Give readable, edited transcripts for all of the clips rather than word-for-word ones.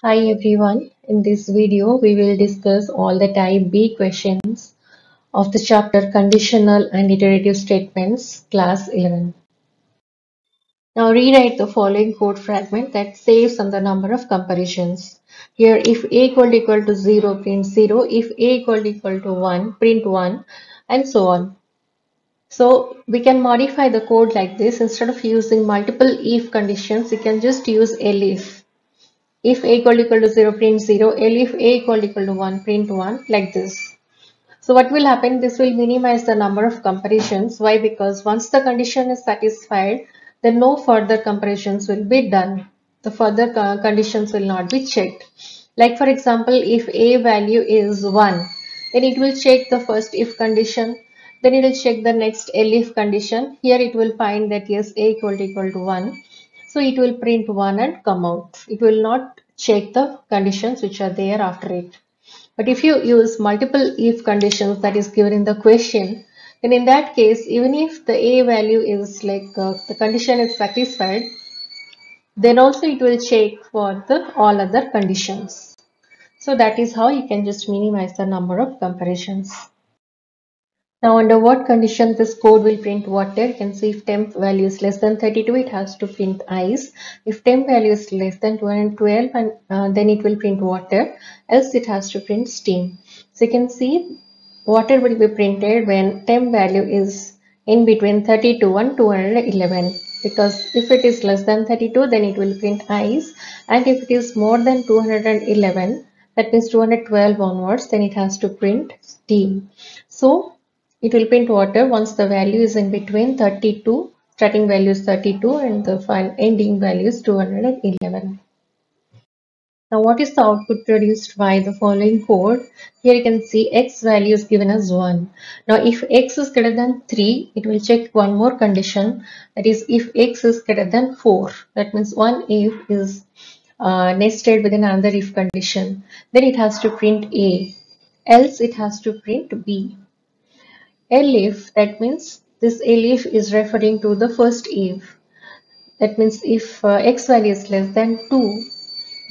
Hi everyone, in this video we will discuss all the type B questions of the chapter Conditional and Iterative Statements, class 11. Now rewrite the following code fragment that saves on the number of comparisons. Here if a equal to 0 print 0, if a equal to 1 print 1 and so on. So we can modify the code like this. Instead of using multiple if conditions, you can just use elif. If a equal to 0 print 0, if a equal to 1 print 1 like this. So what will happen, this will minimize the number of comparisons. Why? Because once the condition is satisfied, then no further comparisons will be done. The further conditions will not be checked. Like for example, if a value is 1, then it will check the first if condition, then it will check the next elif condition. Here it will find that yes, a equal to 1. So it will print 1 and come out. It will not check the conditions which are there after it. But if you use multiple if conditions that is given in the question, then in that case, even if the a value is the condition is satisfied, then also it will check for the all other conditions. So that is how you can just minimize the number of comparisons. Now under what condition this code will print water? You can see if temp value is less than 32, it has to print ice. If temp value is less than 212, then it will print water, else it has to print steam. So you can see water will be printed when temp value is in between 32 and 211, because if it is less than 32, then it will print ice, and if it is more than 211, that means 212 onwards, then it has to print steam. So it will print water once the value is in between 32, starting value is 32 and the final ending value is 211. Now what is the output produced by the following code? Here you can see x value is given as 1. Now if x is greater than 3, it will check one more condition, that is if x is greater than 4. That means one if is nested within another if condition. Then it has to print A, else it has to print B. Elif, that means this elif is referring to the first if. That means if x value is less than 2,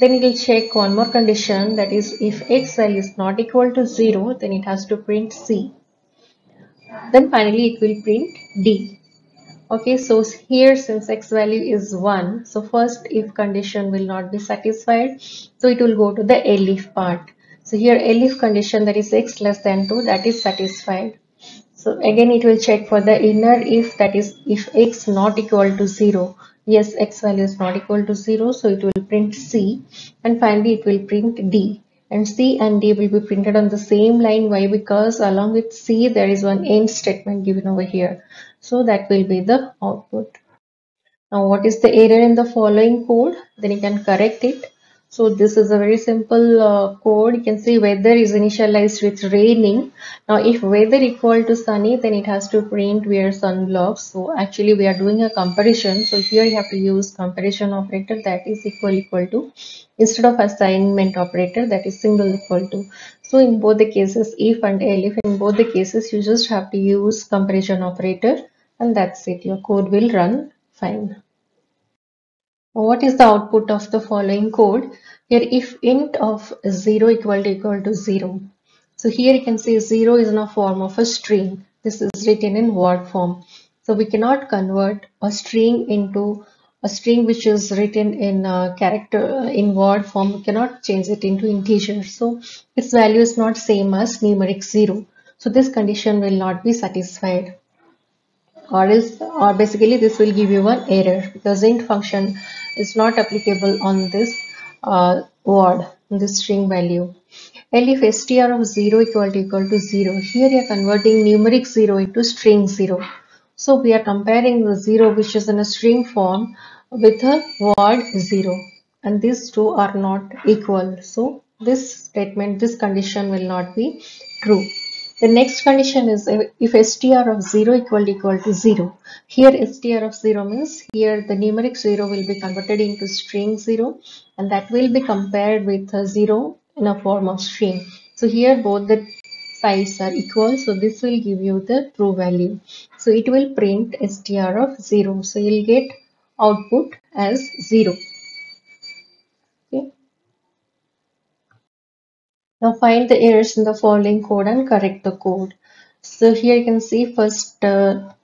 then it will check one more condition, that is if x value is not equal to 0, then it has to print C. Then finally it will print D. Okay, so here since x value is 1, so first if condition will not be satisfied, so it will go to the elif part. So here elif condition, that is x less than 2, that is satisfied. So again it will check for the inner if, that is if x not equal to 0. Yes, x value is not equal to 0, so it will print C, and finally it will print D. And C and D will be printed on the same line. Why? Because along with C there is one end statement given over here. So that will be the output. Now what is the error in the following code? Then you can correct it. So this is a very simple code. You can see weather is initialized with raining. Now if weather equal to sunny, then it has to print wear sunblock. So actually we are doing a comparison. So here you have to use comparison operator, that is equal to, instead of assignment operator, that is single equal to. So in both the cases, if and elif, in both the cases you just have to use comparison operator, and that's it. Your code will run fine. What is the output of the following code? Here if int of 0 equal to 0. So here you can see 0 is in a form of a string. This is written in word form. So we cannot convert a string into a string which is written in character in word form. We cannot change it into integer. So its value is not same as numeric 0. So this condition will not be satisfied, or basically this will give you one error because int function is not applicable on this word, this string value. And if str of 0 equal to 0, here you are converting numeric 0 into string 0. So we are comparing the 0 which is in a string form with a word 0, and these two are not equal. So this statement, this condition will not be true. The next condition is if str of 0 equal to 0. Here str of 0 means here the numeric 0 will be converted into string 0, and that will be compared with a 0 in a form of string. So here both the sides are equal, so this will give you the true value. So it will print str of 0. So you'll get output as 0. Okay. Now find the errors in the following code and correct the code. So here you can see first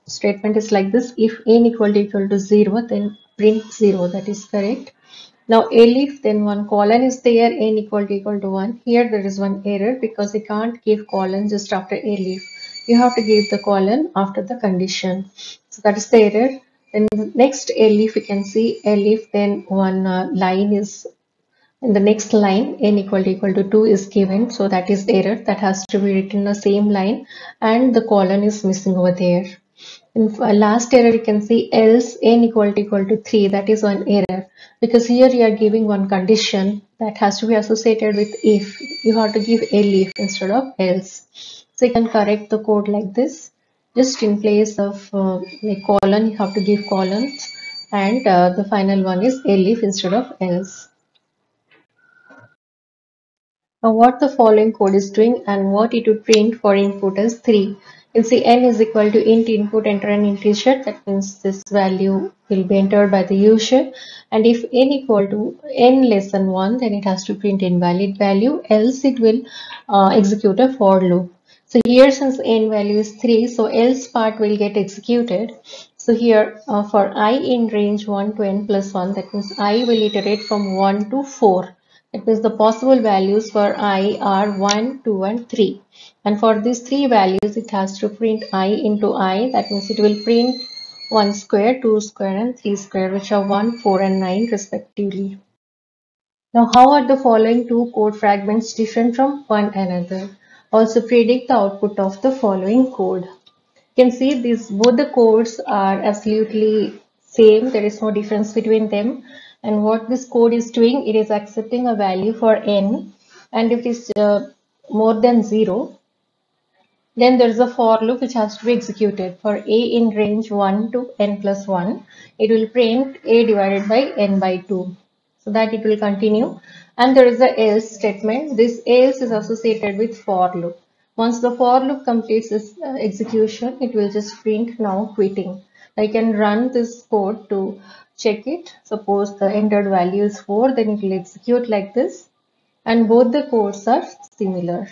statement is like this: if n equal to 0, then print 0. That is correct. Now elif, then one colon is there, n equal to 1. Here there is one error because you can't give colon just after elif. You have to give the colon after the condition. So that is the error. Then next elif, you can see elif, then one line is in the next line, n equal to 2 is given, so that is error. That has to be written in the same line, and the colon is missing over there. In last error, you can see else n equal to 3. That is one error because here you are giving one condition that has to be associated with if. You have to give elif instead of else. So you can correct the code like this. Just in place of like colon, you have to give colons, and the final one is elif instead of else. Now what the following code is doing and what it would print for input is 3. You'll see n is equal to int input, enter an integer. That means this value will be entered by the user. And if n equal to n less than 1, then it has to print invalid value, else it will execute a for loop. So here since n value is 3, so else part will get executed. So here for I in range 1 to n plus 1, that means I will iterate from 1 to 4. That means the possible values for I are 1, 2 and 3. And for these three values, it has to print I into I. That means it will print 1 square, 2 square and 3 square, which are 1, 4 and 9 respectively. Now, how are the following two code fragments different from one another? Also predict the output of the following code. You can see these both the codes are absolutely same. There is no difference between them. And what this code is doing, it is accepting a value for n, and if it is more than 0, then there is a for loop which has to be executed. For a in range 1 to n plus 1, it will print a divided by n by 2. So that it will continue. And there is a else statement. This else is associated with for loop. Once the for loop completes its execution, it will just print now quitting. I can run this code to check it. Suppose the entered value is 4, then it will execute like this. And both the codes are similar.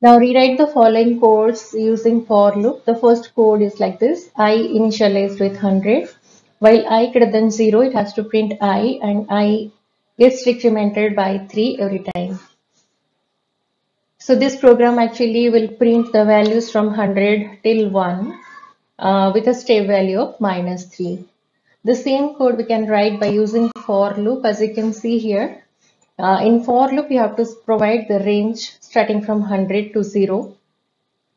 Now rewrite the following codes using for loop. The first code is like this: I initialized with 100. While I greater than 0, it has to print I, and I gets decremented by 3 every time. So this program actually will print the values from 100 till 1 with a step value of -3. The same code we can write by using for loop, as you can see here. In for loop, you have to provide the range starting from 100 to 0.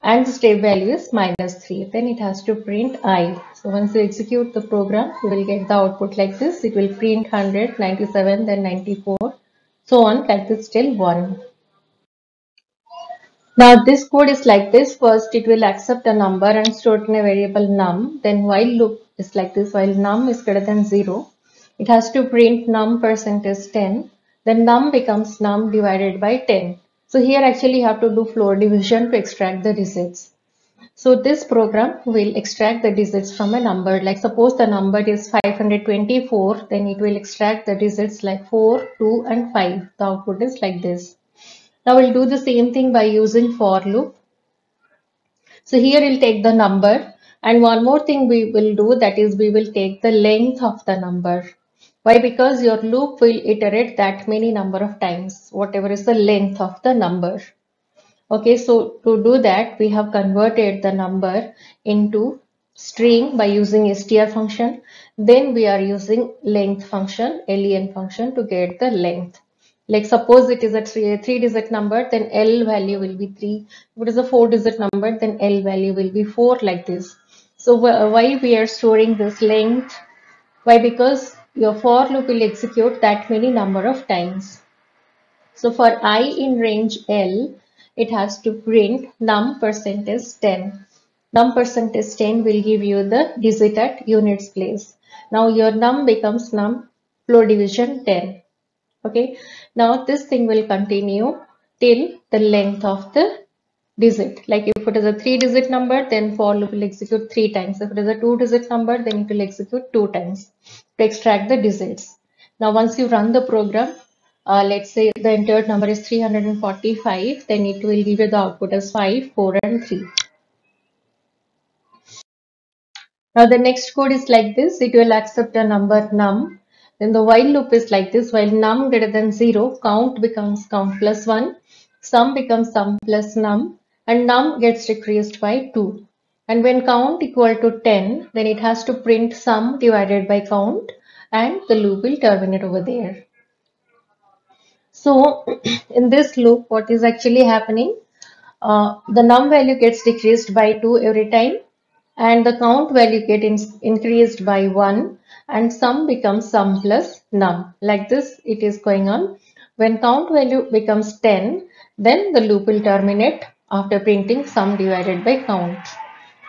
And the step value is -3. Then it has to print I. So once you execute the program, you will get the output like this. It will print 100, 97, then 94, so on like this till 1. Now this code is like this. First it will accept a number and store it in a variable num. Then while loop is like this. While num is greater than 0, it has to print num percentage 10. Then num becomes num divided by 10. So here actually you have to do floor division to extract the digits. So this program will extract the digits from a number. Like suppose the number is 524, then it will extract the digits like 4, 2 and 5. The output is like this. Now we'll do the same thing by using for loop. So here we'll take the number, and one more thing we will do, that is we will take the length of the number. Why? Because your loop will iterate that many number of times, whatever is the length of the number. Okay, so to do that, we have converted the number into string by using str function. Then we are using length function, len function, to get the length. Like suppose it is a three-digit number, then L value will be 3. If it is a 4-digit number, then L value will be 4, like this. So why we are storing this length? Why? Because your for loop will execute that many number of times. So for I in range L, it has to print num percentage 10. Num percentage 10 will give you the digit at units place. Now your num becomes num floor division 10. Okay. Now this thing will continue till the length of the digit. Like if it is a 3-digit number, then for loop will execute 3 times. If it is a 2-digit number, then it will execute 2 times to extract the digits. Now once you run the program, let's say the entered number is 345, then it will give you the output as 5, 4 and 3. Now the next code is like this. It will accept a number num. Then the while loop is like this. While num greater than 0, count becomes count plus 1, sum becomes sum plus num, and num gets decreased by 2. And when count equal to 10, then it has to print sum divided by count, and the loop will terminate over there. So in this loop, what is actually happening? The num value gets decreased by 2 every time, and the count value gets increased by 1, and sum becomes sum plus num. Like this it is going on. When count value becomes 10, then the loop will terminate after printing sum divided by count.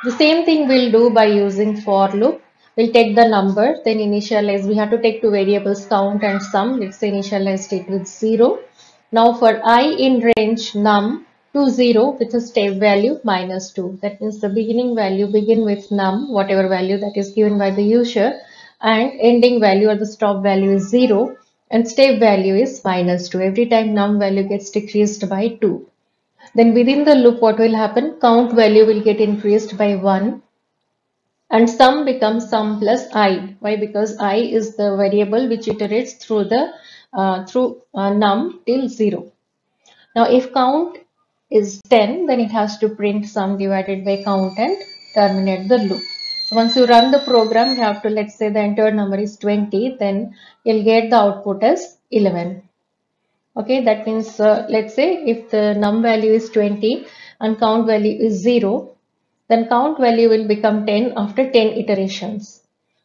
The same thing we'll do by using for loop. We'll take the number, then initialize. We have to take two variables, count and sum. Let's say initialize it with 0. Now for I in range num to 0 with a step value minus 2. That means the beginning value begin with num, whatever value that is given by the user, and ending value or the stop value is 0 and step value is minus 2. Every time num value gets decreased by 2. Then within the loop, what will happen? Count value will get increased by 1 and sum becomes sum plus I. Why? Because I is the variable which iterates through the num till 0. Now if count is 10, then it has to print sum divided by count and terminate the loop. So once you run the program, you have to, let's say the entered number is 20, then you'll get the output as 11. Okay, that means let's say if the num value is 20 and count value is 0, then count value will become 10 after 10 iterations.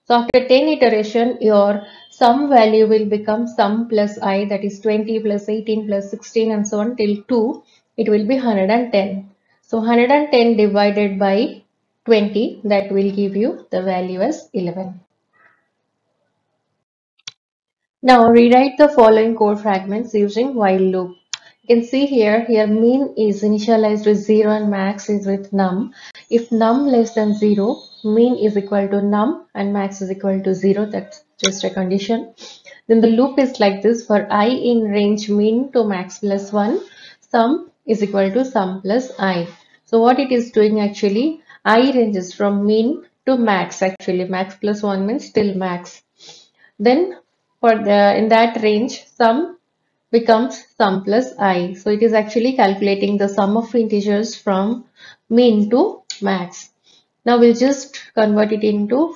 So after 10 iteration, your sum value will become sum plus I, that is 20 plus 18 plus 16 and so on till 2. It will be 110. So 110 divided by 20, that will give you the value as 11. Now rewrite the following code fragments using while loop. You can see here mean is initialized with 0 and max is with num. If num less than 0, mean is equal to num and max is equal to 0. That's just a condition. Then the loop is like this. For I in range mean to max plus 1, sum is equal to sum plus I. So what it is doing actually, I ranges from mean to max actually. Max plus 1 means till max. Then for the in that range, sum becomes sum plus I. So it is actually calculating the sum of integers from min to max. Now we'll just convert it into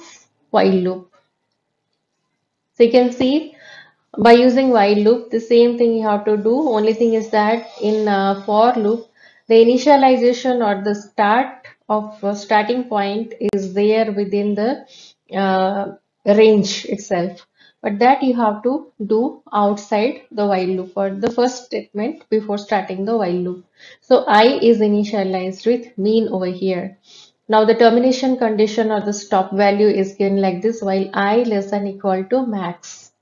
while loop. So you can see by using while loop, the same thing you have to do. Only thing is that in for loop, the initialization or the start of starting point is there within the range itself. But that you have to do outside the while loop or the first statement before starting the while loop. So I is initialized with mean over here. Now the termination condition or the stop value is given like this, while I less than equal to max.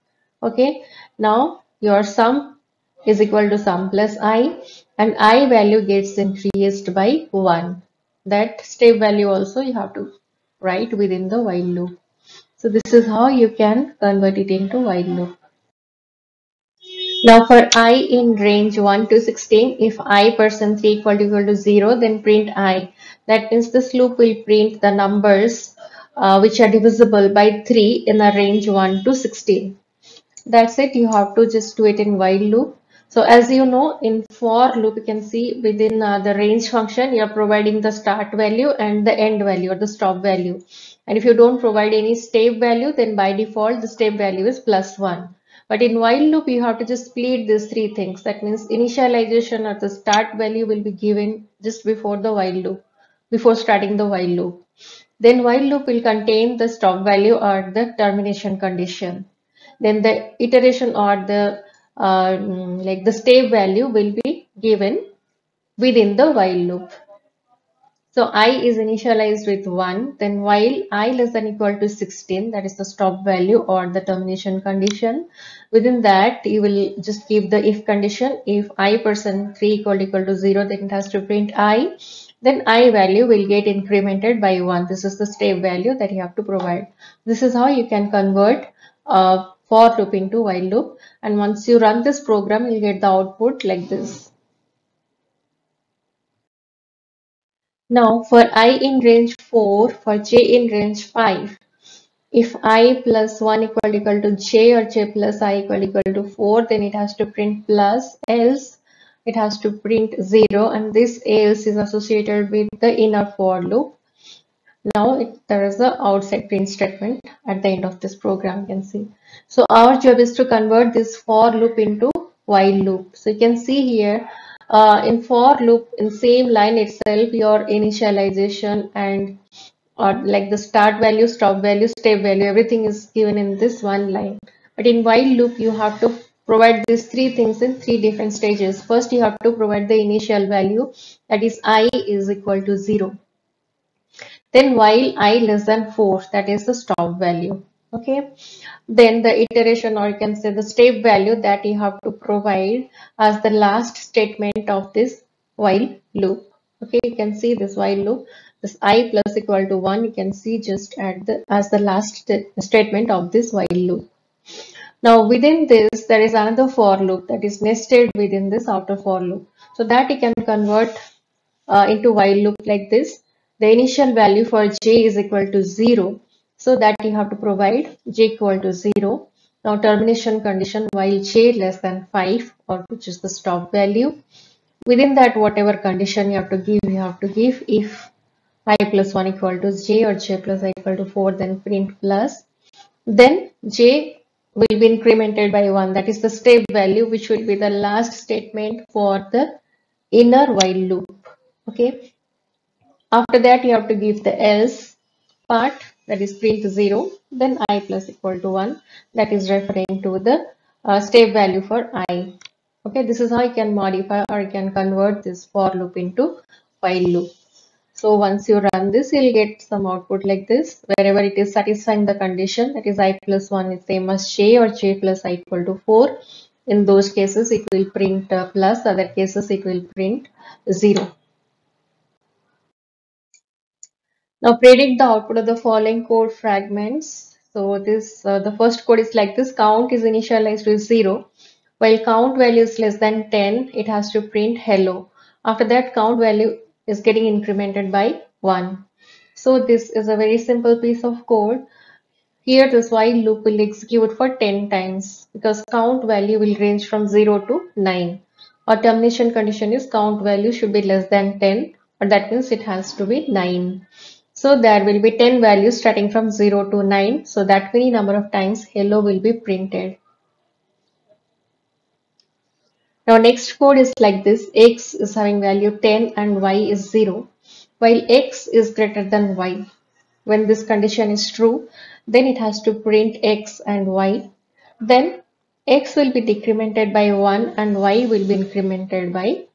Okay, now your sum is equal to sum plus I and I value gets increased by 1. That step value also you have to write within the while loop. So this is how you can convert it into while loop. Now for I in range 1 to 16, if I percent 3 equal to 0, then print I. That means this loop will print the numbers which are divisible by 3 in the range 1 to 16. That's it. You have to just do it in while loop. So as you know, in for loop, you can see within the range function, you are providing the start value and the end value or the stop value. And if you don't provide any step value, then by default, the step value is plus 1. But in while loop, you have to just split these three things. That means initialization or the start value will be given just before the while loop, before starting the while loop. Then while loop will contain the stop value or the termination condition. Then the iteration or the like the step value will be given within the while loop. So I is initialized with 1, then while I less than equal to 16, that is the stop value or the termination condition. Within that, you will just give the if condition. If I percent 3 equal to 0, then it has to print I. Then I value will get incremented by 1. This is the step value that you have to provide. This is how you can convert for loop into while loop, and once you run this program, you'll get the output like this. Now for I in range 4, for j in range 5, if I plus 1 equal to j or j plus I equal to 4, then it has to print plus, else it has to print 0, and this else is associated with the inner for loop. Now there is the outside print statement at the end of this program, you can see. So our job is to convert this for loop into while loop. So you can see here in for loop, in same line itself, your initialization and like the start value, stop value, step value, everything is given in this one line. But in while loop, you have to provide these three things in three different stages. First, you have to provide the initial value, that is I is equal to 0. Then while I less than 4, that is the stop value. Okay. Then the iteration, or you can say the step value, that you have to provide as the last statement of this while loop. Okay, you can see this while loop, this I plus equal to 1, you can see just at the as the last statement of this while loop. Now within this, there is another for loop that is nested within this outer for loop. So that you can convert into while loop like this. The initial value for j is equal to 0. So that you have to provide j equal to 0. Now termination condition while j less than 5, or which is the stop value. Within that, whatever condition you have to give if I plus 1 equal to j or j plus I equal to 4, then print plus. Then j will be incremented by 1, that is the step value, which will be the last statement for the inner while loop. Okay. After that, you have to give the else part, that is print 0, then I plus equal to 1, that is referring to the step value for I. Okay, this is how you can modify or you can convert this for loop into while loop. So once you run this, you'll get some output like this. Wherever it is satisfying the condition, that is I plus 1 is same as j or j plus I equal to 4. In those cases, it will print plus, other cases it will print 0. Now predict the output of the following code fragments. So this the first code is like this. Count is initialized with 0. While count value is less than 10, it has to print hello. After that, count value is getting incremented by 1. So this is a very simple piece of code. Here this while loop will execute for 10 times because count value will range from 0 to 9. Our termination condition is count value should be less than 10, or that means it has to be 9. So there will be 10 values starting from 0 to 9. So that many number of times hello will be printed. Now next code is like this. X is having value 10 and y is 0. While x is greater than y. When this condition is true, then it has to print x and y. Then x will be decremented by 1 and y will be incremented by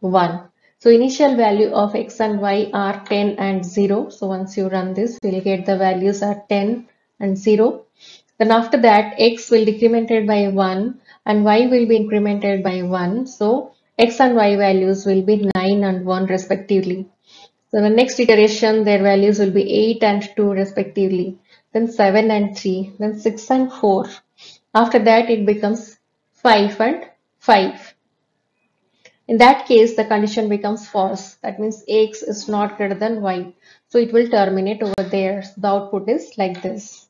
1. So initial value of x and y are 10 and 0. So once you run this, we'll get the values are 10 and 0. Then after that, x will decremented by 1 and y will be incremented by 1. So x and y values will be 9 and 1 respectively. So the next iteration, their values will be 8 and 2 respectively. Then 7 and 3. Then 6 and 4. After that, it becomes 5 and 5. In that case, the condition becomes false. That means x is not greater than y. So it will terminate over there. So the output is like this.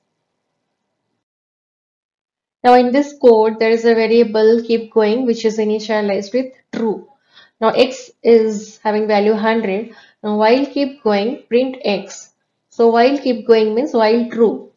Now in this code, there is a variable keep going which is initialized with true. Now x is having value 100. Now while keep going, print x. So while keep going means while true.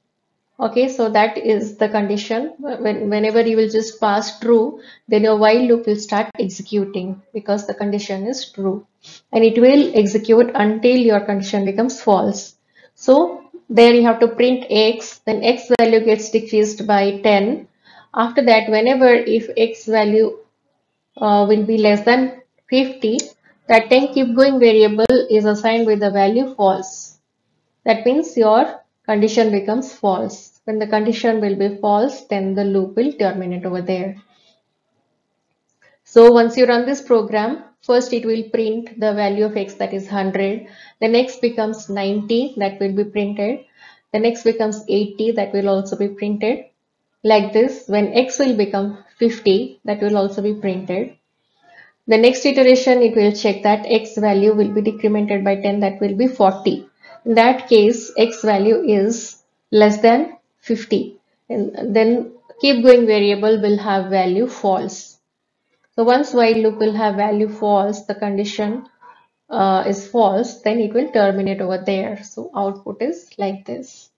Okay, so that is the condition. Whenever you will just pass true, then your while loop will start executing because the condition is true. And it will execute until your condition becomes false. So there you have to print x, then x value gets decreased by 10. After that, whenever if x value will be less than 50, that 10 keep going variable is assigned with the value false. That means your condition becomes false. When the condition will be false, then the loop will terminate over there. So once you run this program, first it will print the value of x, that is 100. The next becomes 90, that will be printed. The next becomes 80, that will also be printed. like this. When x will become 50, that will also be printed. The next iteration, it will check that x value will be decremented by 10, that will be 40. In that case, x value is less than 50. And then keep going variable will have value false. So once while loop will have value false, the condition is false, then it will terminate over there. So output is like this.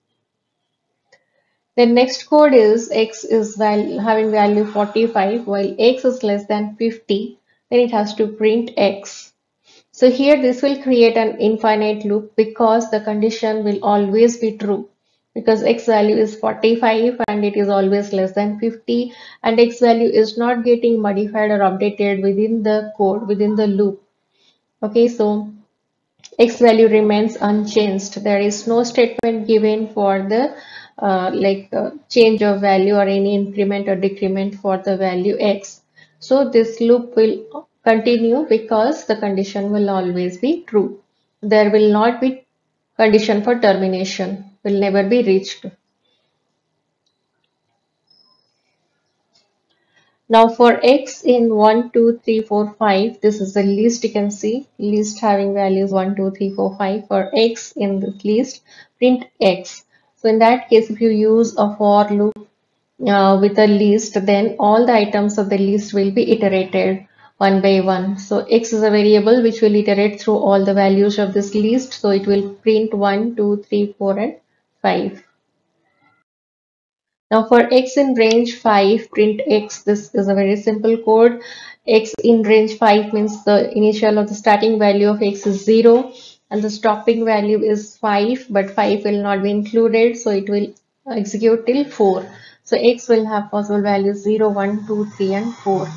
Then next code is x is having value 45 while x is less than 50, then it has to print x. So here this will create an infinite loop because the condition will always be true, because x value is 45 and it is always less than 50, and x value is not getting modified or updated within the code, within the loop. Okay, so x value remains unchanged. There is no statement given for the change of value or any increment or decrement for the value x. So this loop will continue because the condition will always be true. There will not be condition for termination, will never be reached. Now for x in 1, 2, 3, 4, 5, this is the list. You can see list having values 1, 2, 3, 4, 5. For x in this list, print x. So in that case, if you use a for loop with a list, then all the items of the list will be iterated one by one. So x is a variable which will iterate through all the values of this list. So it will print 1, 2, 3, 4, and 5. Now for x in range 5, print x. This is a very simple code. X in range 5 means the initial or the starting value of x is 0 and the stopping value is 5, but 5 will not be included, so it will execute till 4. So x will have possible values 0, 1, 2, 3, and 4.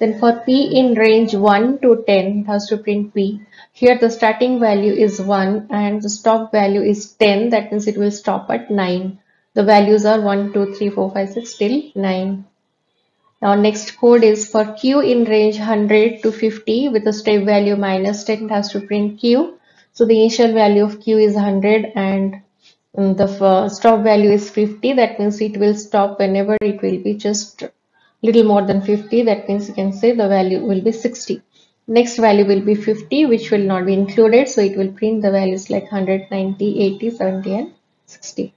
Then for p in range 1 to 10, it has to print p. Here the starting value is 1 and the stop value is 10. That means it will stop at 9. The values are 1, 2, 3, 4, 5, 6 till 9. Now next code is for q in range 100 to 50 with a step value minus 10. It has to print q. So the initial value of q is 100 and the stop value is 50. That means it will stop whenever it will be just little more than 50. That means you can say the value will be 60. Next value will be 50, which will not be included, so it will print the values like 100, 90, 80, 70, and 60.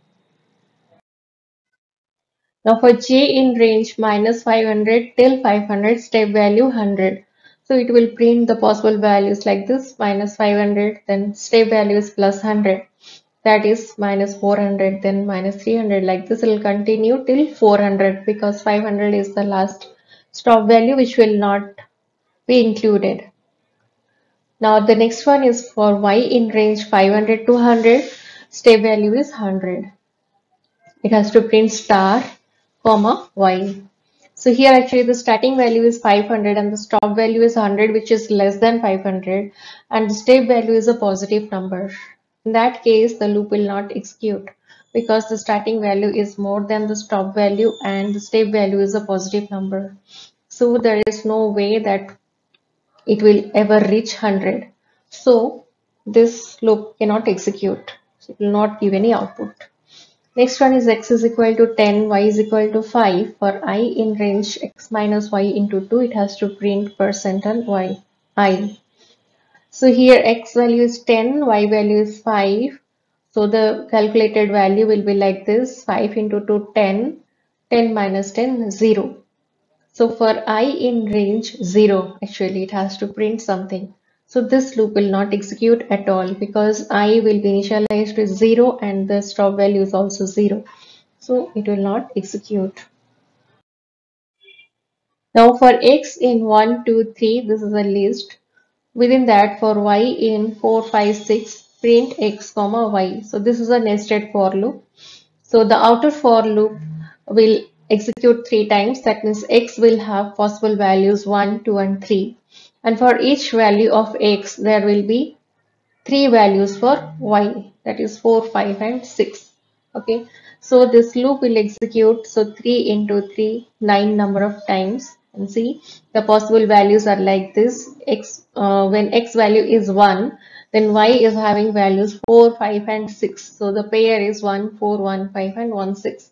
Now for j in range minus 500 till 500, step value 100. So it will print the possible values like this: minus 500, then step value is plus 100. That is minus 400, then minus 300. Like this, it will continue till 400 because 500 is the last stop value which will not be included. Now the next one is for y in range 500 to 100. Step value is 100. It has to print star, comma, y. So here actually the starting value is 500 and the stop value is 100, which is less than 500, and the step value is a positive number. In that case, the loop will not execute because the starting value is more than the stop value and the step value is a positive number. So there is no way that it will ever reach 100. So this loop cannot execute. So it will not give any output. Next one is x is equal to 10, y is equal to 5. For I in range x minus y into 2, it has to print percent and y I. So here x value is 10, y value is 5. So the calculated value will be like this: 5 into 2, 10, 10 minus 10, 0. So for I in range 0, actually it has to print something. So this loop will not execute at all because I will be initialized with 0 and the stop value is also 0. So it will not execute. Now for x in 1, 2, 3, this is a list. Within that, for y in 4, 5, 6, print x, comma y. So this is a nested for loop. So the outer for loop will execute 3 times. That means x will have possible values 1, 2, and 3. And for each value of x, there will be 3 values for y. That is 4, 5, and 6. Okay. So this loop will execute. So 3 into 3, 9 number of times. And see the possible values are like this. When x value is 1, then y is having values 4, 5, and 6. So the pair is 1, 4, 1, 5, and 1, 6.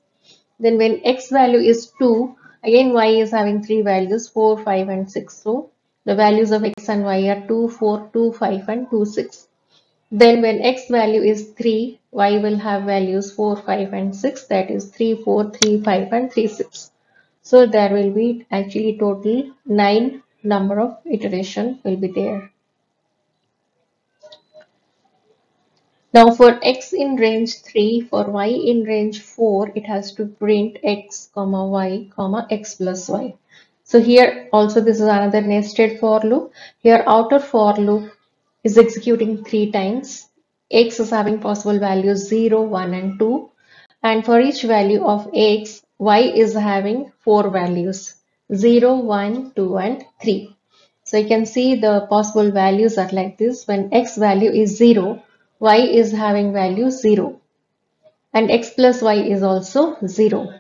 Then when x value is 2, again y is having three values 4, 5 and 6. So the values of x and y are 2, 4, 2, 5 and 2, 6. Then when x value is 3, y will have values 4, 5 and 6, that is 3, 4, 3, 5 and 3, 6. So there will be actually total 9 number of iteration will be there. Now for x in range 3, for y in range 4, it has to print x, y, x plus y. So here also this is another nested for loop. Here outer for loop is executing 3 times. X is having possible values 0, 1 and 2. And for each value of x, y is having 4 values 0, 1, 2 and 3. So you can see the possible values are like this. When x value is 0, y is having value 0 and x plus y is also 0.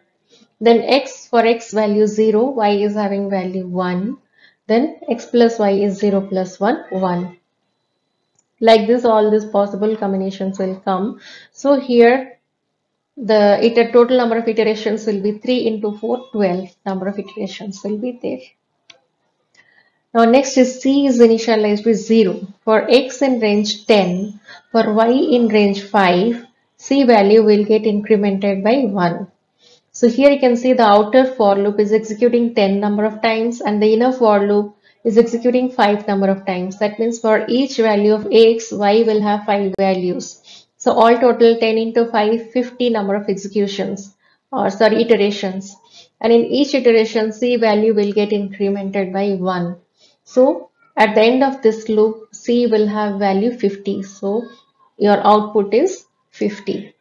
Then x for x value 0, y is having value 1. Then x plus y is 0 plus 1, 1. Like this, all these possible combinations will come. So here the total number of iterations will be 3 into 4, 12 number of iterations will be there. Now next is C is initialized with 0. For x in range 10, for y in range 5, C value will get incremented by 1. So here you can see the outer for loop is executing 10 number of times and the inner for loop is executing 5 number of times. That means for each value of x, y will have 5 values. So all total 10 into 5, 50 number of executions or sorry iterations. And in each iteration, C value will get incremented by 1. So at the end of this loop, C will have value 50. So your output is 50.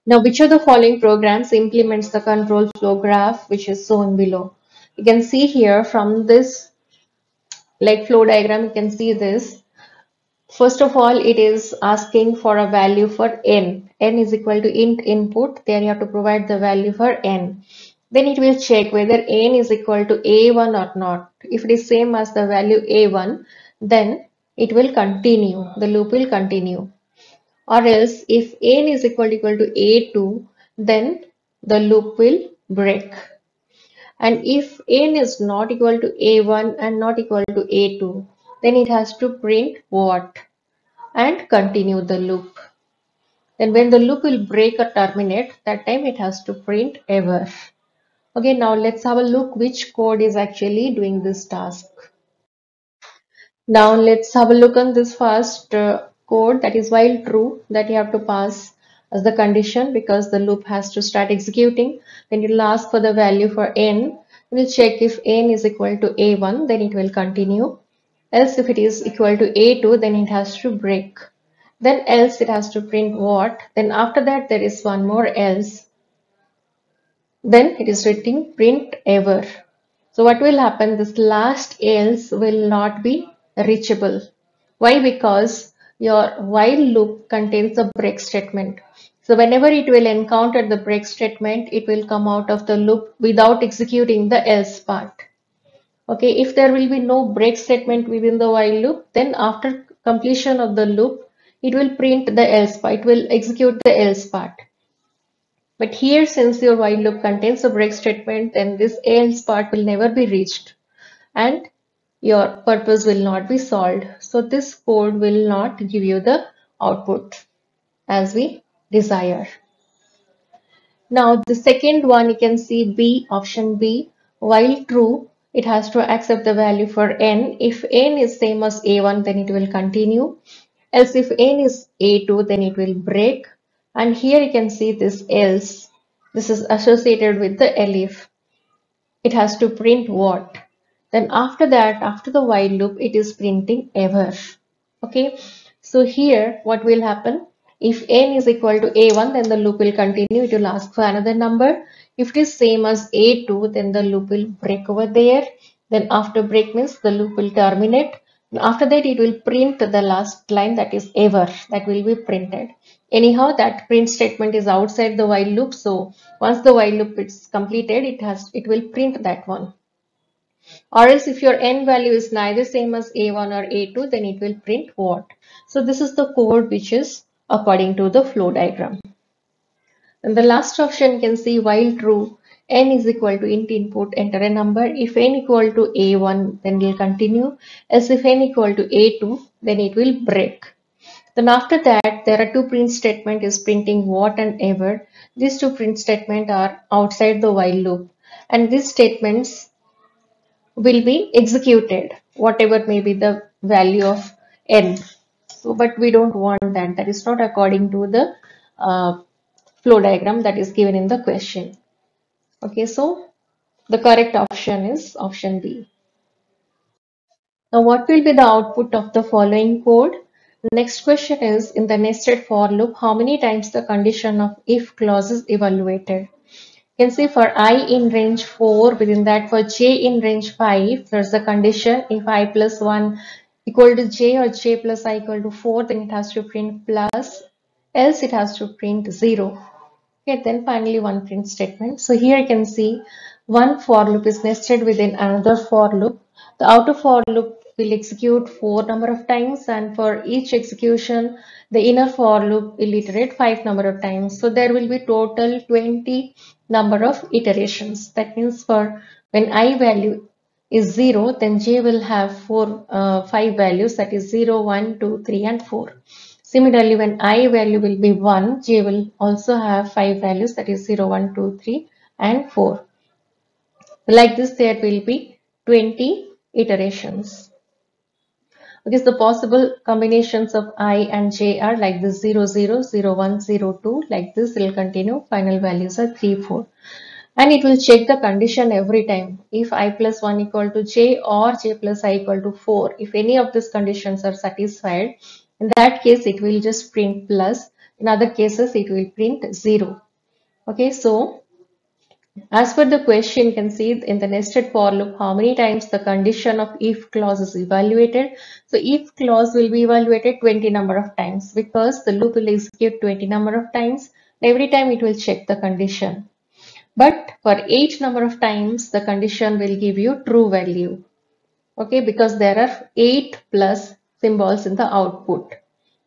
Now, which of the following programs implements the control flow graph which is shown below? You can see here from this like flow diagram, you can see this. First of all, it is asking for a value for n. N is equal to int input. There you have to provide the value for n. Then it will check whether n is equal to a1 or not. If it is same as the value a1, then it will continue. The loop will continue. Or else if n is equal to a2, then the loop will break. And if n is not equal to a1 and not equal to a2, then it has to print what and continue the loop. Then when the loop will break or terminate, that time it has to print ever. Okay, now let's have a look which code is actually doing this task. Now let's have a look on this first code, that is while true, that you have to pass as the condition because the loop has to start executing. Then it will ask for the value for n. It will check if n is equal to a1, then it will continue. Else if it is equal to a2, then it has to break. Then else it has to print what. Then after that there is one more else. Then it is written print ever. So what will happen? This last else will not be reachable. Why? Because your while loop contains a break statement. So whenever it will encounter the break statement, it will come out of the loop without executing the else part. Okay, if there will be no break statement within the while loop, then after completion of the loop, it will print the else part. It will execute the else part. But here, since your while loop contains a break statement, then this else part will never be reached and your purpose will not be solved. So this code will not give you the output as we desire. Now the second one, you can see B, option B, while true, it has to accept the value for n. If n is same as a1, then it will continue. Else if n is a2, then it will break. And here you can see this else. This is associated with the elif. It has to print what? Then after that, after the while loop, it is printing ever. Okay. So here what will happen? If n is equal to a1, then the loop will continue. It will ask for another number. If it is same as a2, then the loop will break over there. Then after break means the loop will terminate. After that, it will print the last line, that is ever, that will be printed. Anyhow, that print statement is outside the while loop. So once the while loop is completed, it will print that one. Or else if your n value is neither same as a1 or a2, then it will print what. So this is the code which is according to the flow diagram. And the last option you can see while true, n is equal to int input, enter a number. If n equal to a1, then we'll continue. As if n equal to a2, then it will break. Then after that, there are two print statement is printing what and ever. These two print statements are outside the while loop. And these statements will be executed, whatever may be the value of n. So, but we don't want that. That is not according to the flow diagram that is given in the question. Okay, so the correct option is option B. Now, what will be the output of the following code? Next question is, in the nested for loop, how many times the condition of if clause is evaluated? You can see for I in range 4, within that for j in range 5, there's the condition if I plus 1 equal to j or j plus I equal to 4, then it has to print plus, else it has to print 0. Okay, then finally one print statement. So here you can see one for loop is nested within another for loop. The outer for loop will execute 4 number of times, and for each execution the inner for loop will iterate 5 number of times. So there will be total 20 number of iterations. That means for when I value is 0, then j will have 5 values, that is 0, 1, 2, 3 and 4. Similarly, when I value will be 1, j will also have 5 values, that is 0, 1, 2, 3 and 4. Like this, there will be 20 iterations. Because the possible combinations of I and j are like this 0, 0, 0, 1, 0, 2, like this will continue. Final values are 3, 4. And it will check the condition every time. If I plus 1 equal to j or j plus I equal to 4, if any of these conditions are satisfied, in that case it will just print plus. In other cases it will print 0. Okay, so as per the question, you can see in the nested for loop how many times the condition of if clause is evaluated. So if clause will be evaluated 20 number of times, because the loop will execute 20 number of times. Every time it will check the condition. But for each number of times, the condition will give you true value. Okay, because there are 8 plus symbols in the output.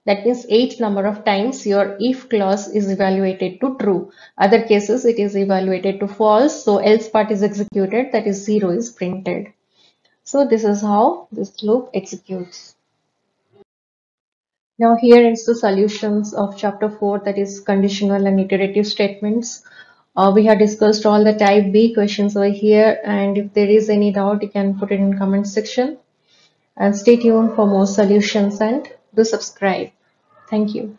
That means 8 number of times your if clause is evaluated to true. Other cases it is evaluated to false. So else part is executed, that is 0 is printed. So this is how this loop executes. Now here is the solutions of chapter 4, that is conditional and iterative statements. We have discussed all the type B questions over here, and if there is any doubt you can put it in comment section, and stay tuned for more solutions and do subscribe. Thank you.